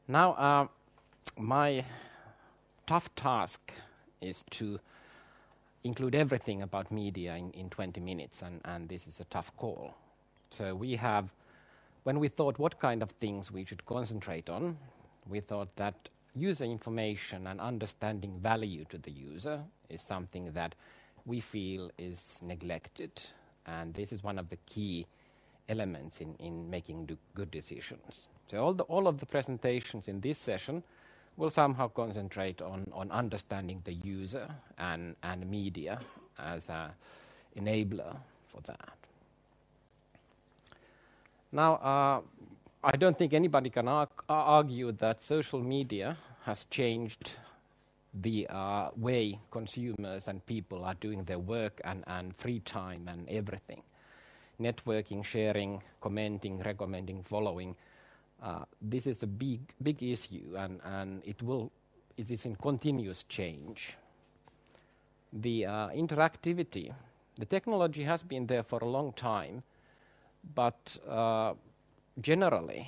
Now, my tough task is to include everything about media in 20 minutes, and this is a tough call. So when we thought what kind of things we should concentrate on, we thought that user information and understanding value to the user is something that we feel is neglected, and this is one of the key elements in making good decisions. So all of the presentations in this session will somehow concentrate on understanding the user and media as an enabler for that. Now, I don't think anybody can argue that social media has changed the way consumers and people are doing their work and free time and everything. Networking, sharing, commenting, recommending, following. This is a big issue, and it is in continuous change. The interactivity, the technology has been there for a long time, but generally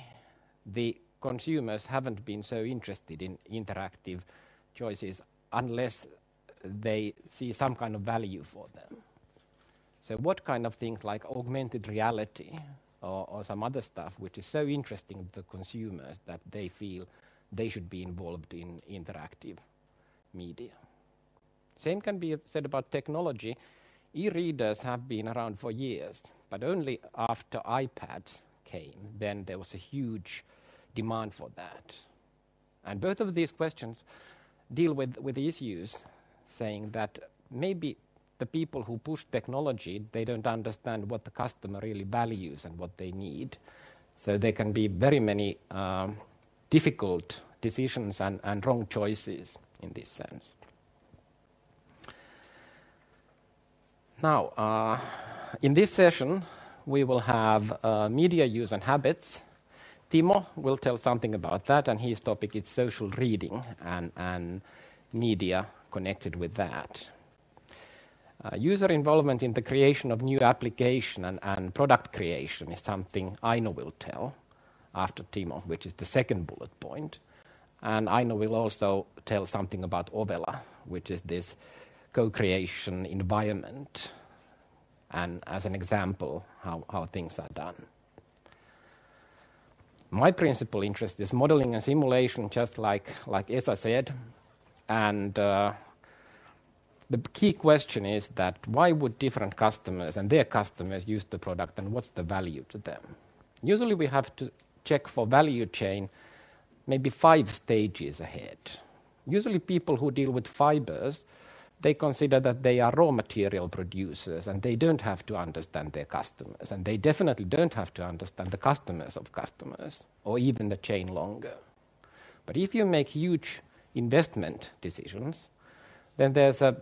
the consumers haven't been so interested in interactive choices unless they see some kind of value for them. So what kind of things like augmented reality or some other stuff which is so interesting to the consumers that they feel they should be involved in interactive media. Same can be said about technology. E-readers have been around for years, but only after iPads came, then there was a huge demand for that. And both of these questions deal with issues saying that maybe the people who push technology, they don't understand what the customer really values and what they need. So there can be very many difficult decisions and wrong choices in this sense. Now, in this session, we will have media use and habits. Timo will tell something about that, and his topic is social reading and media connected with that. User involvement in the creation of new application and product creation is something Aino will tell after Timo, which is the second bullet point. And Aino will also tell something about Ovela, which is this co-creation environment, and as an example, how things are done. My principal interest is modeling and simulation, just like Esa said, and the key question is that why would different customers and their customers use the product, and what's the value to them? Usually we have to check for value chain maybe 5 stages ahead. Usually people who deal with fibers, they consider that they are raw material producers and they don't have to understand their customers, and they definitely don't have to understand the customers of customers or even the chain longer. But if you make huge investment decisions, then there's a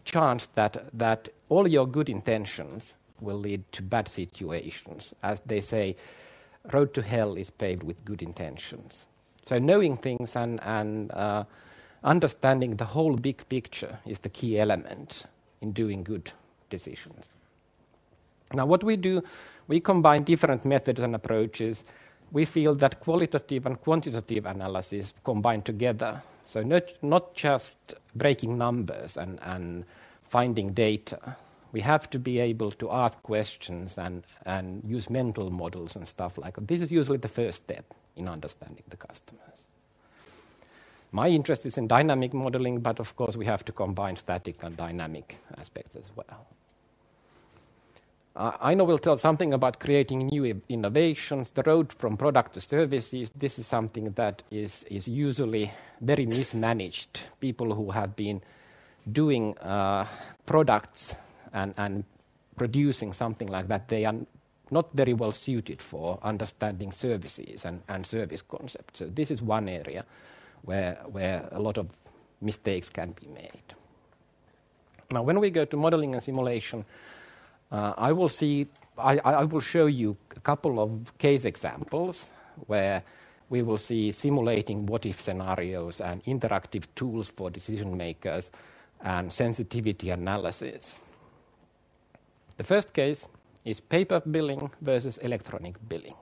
chance that all your good intentions will lead to bad situations. As they say, road to hell is paved with good intentions. So knowing things and understanding the whole big picture is the key element in doing good decisions. Now what we do, we combine different methods and approaches. We feel that qualitative and quantitative analysis combine together. So not just breaking numbers and finding data. We have to be able to ask questions and use mental models and stuff like that. This is usually the first step in understanding the customers. My interest is in dynamic modeling, but of course we have to combine static and dynamic aspects as well. Aino will tell something about creating new innovations, the road from product to services. This is something that is usually very mismanaged. People who have been doing products and producing something like that, they are not very well suited for understanding services and service concepts. So this is one area where a lot of mistakes can be made. Now, when we go to modeling and simulation, I will show you a couple of case examples where we will see simulating what-if scenarios and interactive tools for decision makers and sensitivity analysis. The first case is paper billing versus electronic billing.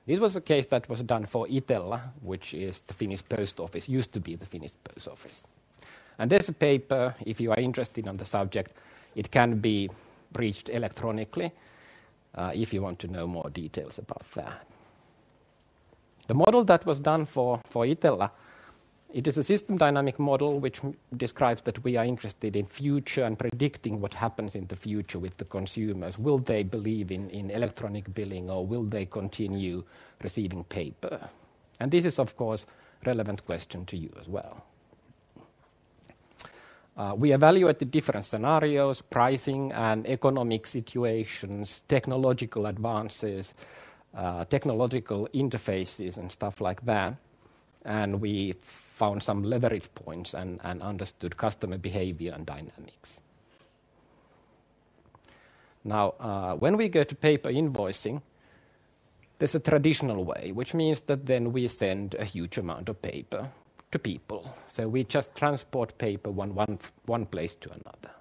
This was a case that was done for Itella, which is the Finnish post office, used to be the Finnish post office. And there's a paper, if you are interested on the subject, it can be reached electronically if you want to know more details about that. The model that was done for Itella, it is a system dynamic model which describes that we are interested in future and predicting what happens in the future with the consumers. Will they believe in electronic billing, or will they continue receiving paper? And this is, of course, a relevant question to you as well. We evaluated different scenarios, pricing and economic situations, technological advances, technological interfaces and stuff like that. And we found some leverage points and understood customer behavior and dynamics. Now, when we go to paper invoicing, there's a traditional way, which means that then we send a huge amount of paper to people. So we just transport paper one place to another.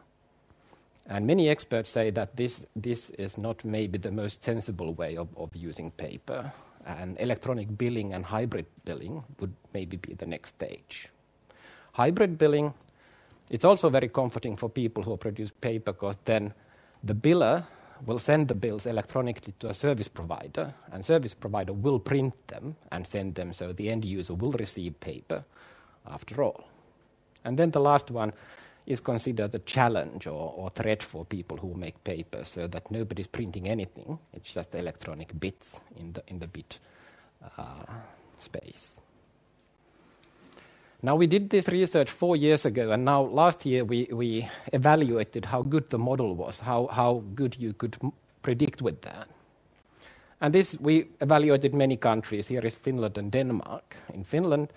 And many experts say that this is not maybe the most sensible way of using paper. And electronic billing and hybrid billing would maybe be the next stage. Hybrid billing, it's also very comforting for people who produce paper, because then the biller will send the bills electronically to a service provider, and service provider will print them and send them, so the end user will receive paper after all. And then the last one is considered a challenge or threat for people who make paper, so that nobody's printing anything. It's just electronic bits in the bit space. Now, we did this research 4 years ago, and now last year we evaluated how good the model was, how good you could predict with that. And this, we evaluated many countries. Here is Finland and Denmark. In Finland,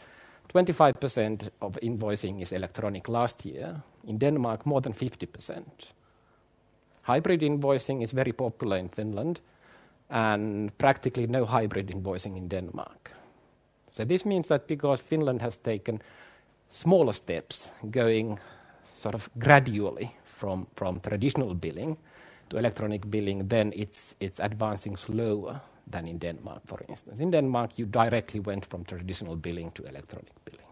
25% of invoicing is electronic last year. In Denmark, more than 50%. Hybrid invoicing is very popular in Finland, and practically no hybrid invoicing in Denmark. So this means that because Finland has taken smaller steps, going sort of gradually from traditional billing to electronic billing, then it's advancing slower than in Denmark, for instance. In Denmark, you directly went from traditional billing to electronic billing.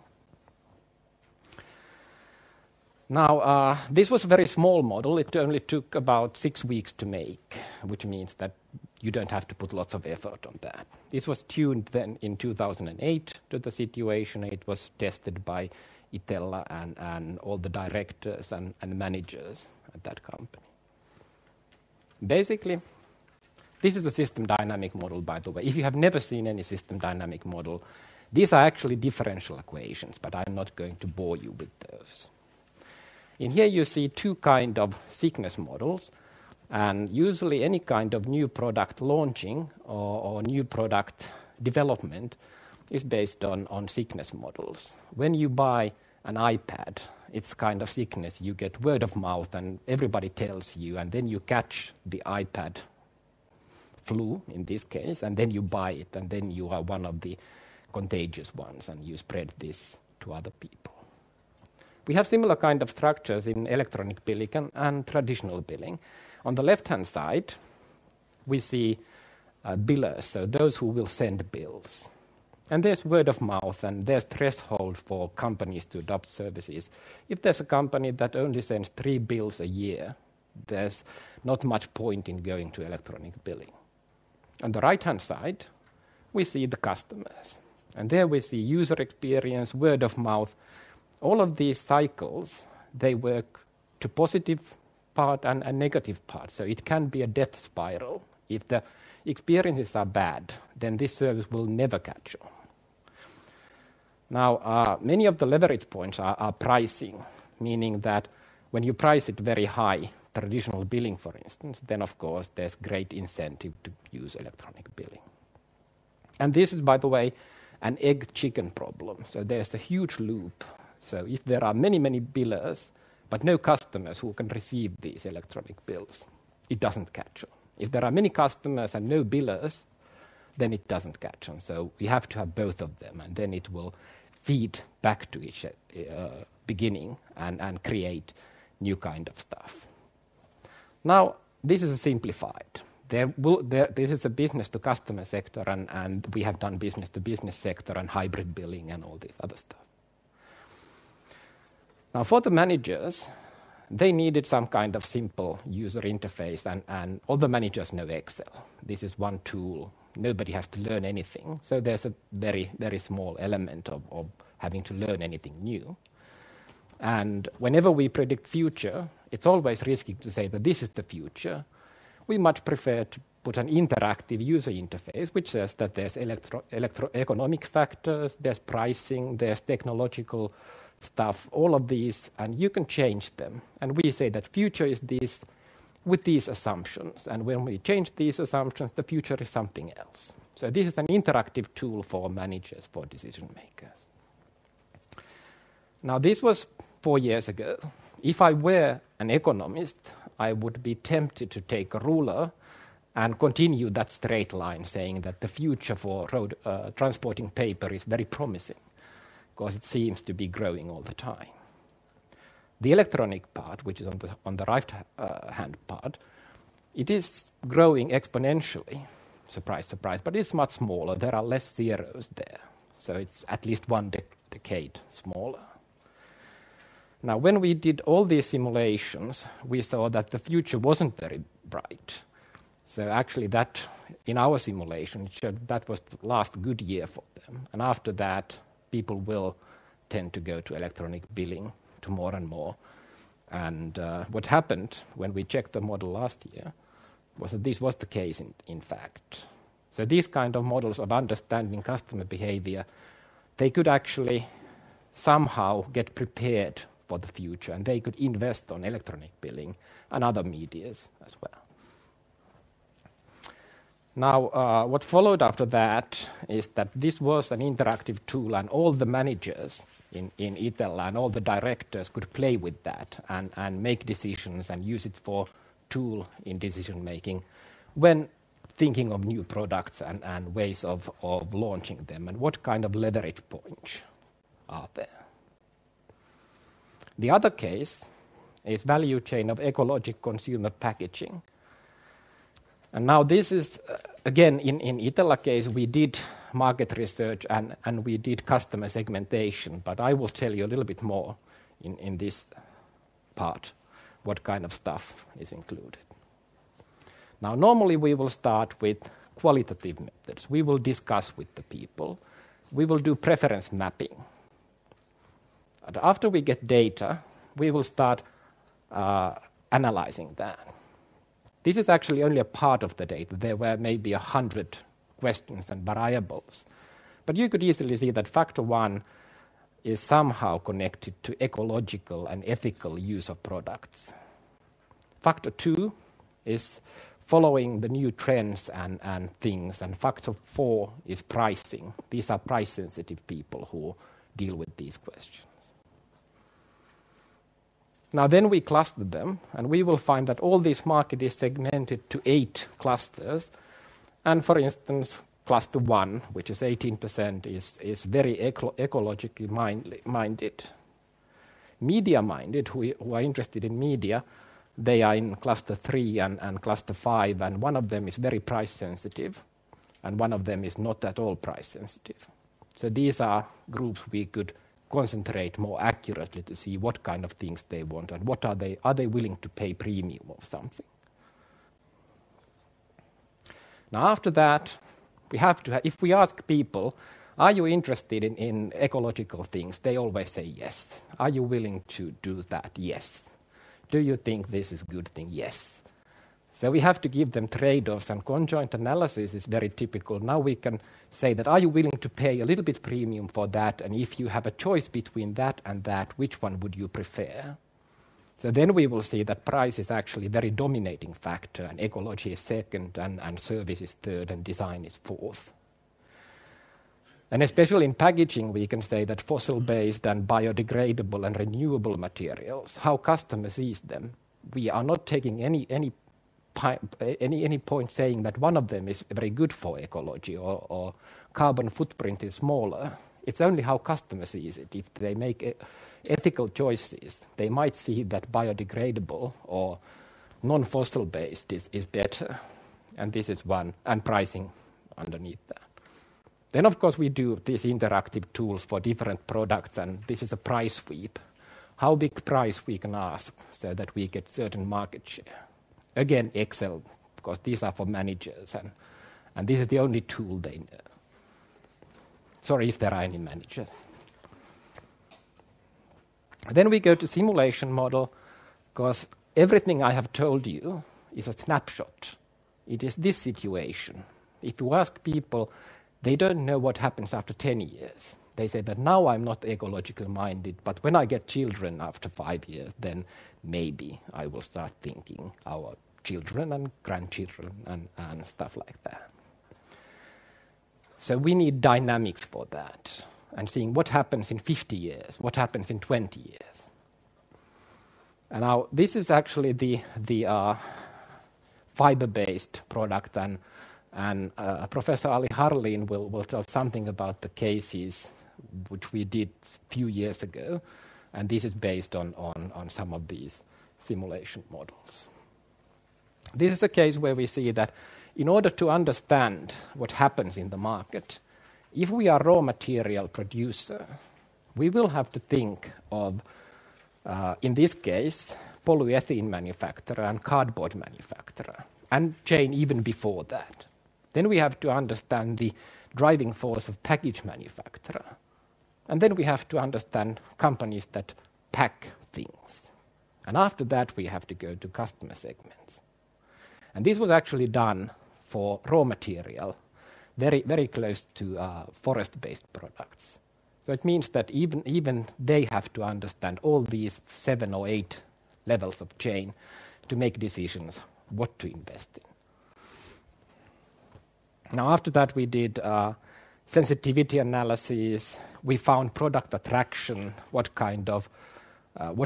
Now, this was a very small model. It only took about 6 weeks to make, which means that you don't have to put lots of effort on that. This was tuned then in 2008 to the situation. It was tested by Itella and all the directors and managers at that company. Basically, this is a system dynamic model, by the way. If you have never seen any system dynamic model, these are actually differential equations, but I'm not going to bore you with those. In here you see two kind of sickness models, and usually any kind of new product launching or new product development is based on sickness models. When you buy an iPad, it's kind of sickness. You get word of mouth and everybody tells you, and then you catch the iPad flu in this case, and then you buy it, and then you are one of the contagious ones, and you spread this to other people. We have similar kind of structures in electronic billing and traditional billing. On the left-hand side, we see billers, so those who will send bills. And there's word of mouth, and there's threshold for companies to adopt services. If there's a company that only sends 3 bills a year, there's not much point in going to electronic billing. On the right-hand side, we see the customers. And there we see user experience, word of mouth. All of these cycles, they work to positive part and a negative part. So it can be a death spiral. If the experiences are bad, then this service will never catch on. Now, many of the leverage points are pricing, meaning that when you price it very high, traditional billing, for instance, then of course there's great incentive to use electronic billing. And this is, by the way, an egg-chicken problem. So there's a huge loop. So if there are many, many billers, but no customers who can receive these electronic bills, it doesn't catch on. If there are many customers and no billers, then it doesn't catch on. So we have to have both of them, and then it will feed back to each beginning and create new kind of stuff. Now, this is simplified, This is a business to customer sector, and we have done business to business sector and hybrid billing and all this other stuff. Now, for the managers, they needed some kind of simple user interface, and all the managers know Excel. This is one tool. Nobody has to learn anything. So there's a very, very small element of having to learn anything new. And whenever we predict future, it's always risky to say that this is the future. We much prefer to put an interactive user interface, which says that there's economic factors, there's pricing, there's technological stuff, all of these, and you can change them. And we say that future is this with these assumptions. And when we change these assumptions, the future is something else. So this is an interactive tool for managers, for decision makers. Now, this was 4 years ago. If I were an economist, I would be tempted to take a ruler and continue that straight line, saying that the future for road transporting paper is very promising, because it seems to be growing all the time. The electronic part, which is on the right hand part, it is growing exponentially. Surprise, surprise, but it's much smaller. There are less zeros there. So it's at least one decade smaller. Now, when we did all these simulations, we saw that the future wasn't very bright. So actually that, in our simulation, it showed that was the last good year for them. And after that, people will tend to go to electronic billing to more and more. And what happened when we checked the model last year was that this was the case in fact. So these kind of models of understanding customer behavior, they could actually somehow get prepared for the future, and they could invest on electronic billing and other medias as well. Now, what followed after that is that this was an interactive tool, and all the managers in Itella and all the directors could play with that and make decisions and use it for tool in decision making when thinking of new products and ways of launching them, and what kind of leverage points are there. The other case is value chain of Ecologic consumer packaging. And now this is, again, in Itella case, we did market research and we did customer segmentation, but I will tell you a little bit more in this part, what kind of stuff is included. Now, normally we will start with qualitative methods. We will discuss with the people. We will do preference mapping. And after we get data, we will start analyzing that. This is actually only a part of the data. There were maybe 100 questions and variables. But you could easily see that factor 1 is somehow connected to ecological and ethical use of products. Factor 2 is following the new trends and things. And factor 4 is pricing. These are price-sensitive people who deal with these questions. Now then we cluster them, and we will find that all this market is segmented to 8 clusters. And for instance, cluster 1, which is 18%, is very ecologically minded. Media-minded, who are interested in media, they are in cluster 3 and cluster 5, and one of them is very price-sensitive, and one of them is not at all price-sensitive. So these are groups we could concentrate more accurately to see what kind of things they want and what are they willing to pay premium or something. Now after that, we have to if we ask people, are you interested in ecological things? They always say yes. Are you willing to do that? Yes. Do you think this is a good thing? Yes. So we have to give them trade-offs, and conjoint analysis is very typical. Now we can say that, are you willing to pay a little bit premium for that? And if you have a choice between that and that, which one would you prefer? So then we will see that price is actually a very dominating factor, and ecology is second, and service is third, and design is fourth. And especially in packaging, we can say that fossil-based and biodegradable and renewable materials, how customers use them, we are not taking any point saying that one of them is very good for ecology or carbon footprint is smaller. It's only how customers sees it. If they make ethical choices, they might see that biodegradable or non-fossil based is better. and this is one, and pricing underneath that. Then, of course, we do these interactive tools for different products, and this is a price sweep. How big price we can ask so that we get certain market share. Again, Excel, because these are for managers, and this is the only tool they know. Sorry if there are any managers. Then we go to simulation model, because everything I have told you is a snapshot. It is this situation. If you ask people, they don't know what happens after 10 years. They say that now I'm not ecological minded, but when I get children after 5 years, then maybe I will start thinking our children and grandchildren and stuff like that. So we need dynamics for that, and seeing what happens in 50 years, what happens in 20 years. And now this is actually the fiber-based product, and Professor Ali Harlin will tell something about the cases which we did a few years ago, and this is based on some of these simulation models. This is a case where we see that in order to understand what happens in the market, if we are a raw material producer, we will have to think of, in this case, polyethylene manufacturer and cardboard manufacturer, and chain even before that. Then we have to understand the driving force of package manufacturer. And then we have to understand companies that pack things. And after that, we have to go to customer segments. And this was actually done for raw material, very, very close to forest-based products. So it means that even they have to understand all these 7 or 8 levels of chain to make decisions what to invest in. Now, after that, we did sensitivity analysis. We found product attraction, what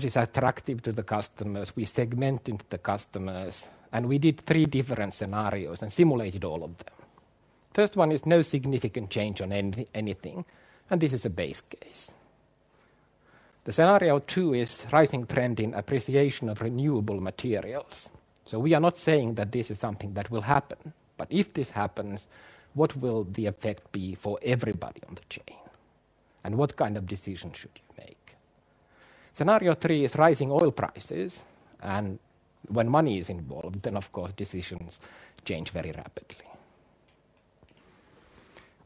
is attractive to the customers. We segmented the customers, and we did 3 different scenarios and simulated all of them. First one is no significant change on anything, and this is a base case. The scenario 2 is rising trend in appreciation of renewable materials. So we are not saying that this is something that will happen, but if this happens, what will the effect be for everybody on the chain? And what kind of decision should you make? Scenario 3 is rising oil prices, and when money is involved, then of course decisions change very rapidly.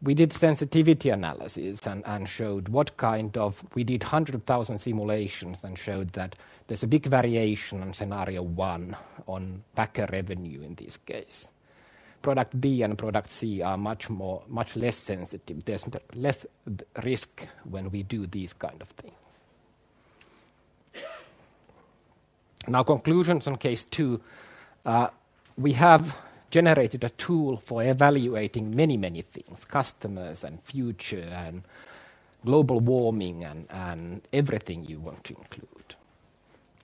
We did sensitivity analysis and showed we did 100,000 simulations and showed that there's a big variation on scenario 1 on packer revenue in this case. Product B and product C are much less sensitive. There's less risk when we do these kind of things. Now, conclusions on case 2. We have generated a tool for evaluating many, many things, customers and future and global warming and everything you want to include.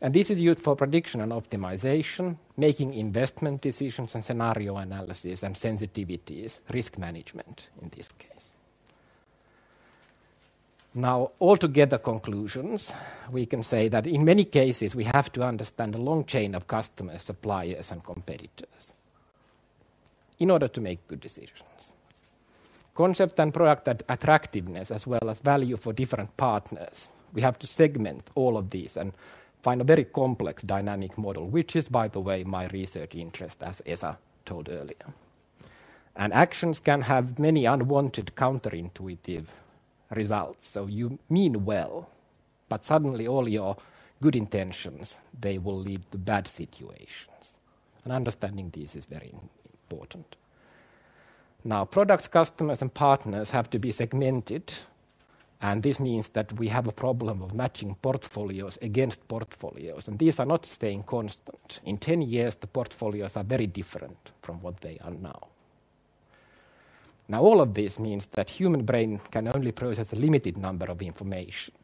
And this is used for prediction and optimization, making investment decisions and scenario analysis and sensitivities, risk management in this case. Now, altogether conclusions, we can say that in many cases we have to understand the long chain of customers, suppliers and competitors in order to make good decisions. Concept and product attractiveness as well as value for different partners. We have to segment all of these and find a very complex dynamic model, which is, by the way, my research interest, as Esa told earlier. And actions can have many unwanted counterintuitive results. So you mean well, but suddenly all your good intentions, they will lead to bad situations. And understanding this is very important. Now, products, customers, and partners have to be segmented. And this means that we have a problem of matching portfolios against portfolios. And these are not staying constant. In 10 years, the portfolios are very different from what they are now. Now, all of this means that human brain can only process a limited number of information.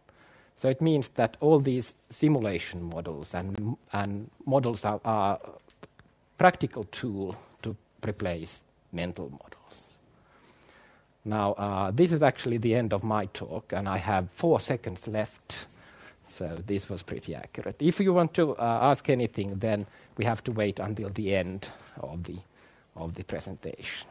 So it means that all these simulation models and models are a practical tool to replace mental models. Now, this is actually the end of my talk, and I have 4 seconds left. So this was pretty accurate. If you want to ask anything, then we have to wait until the end of of the presentation.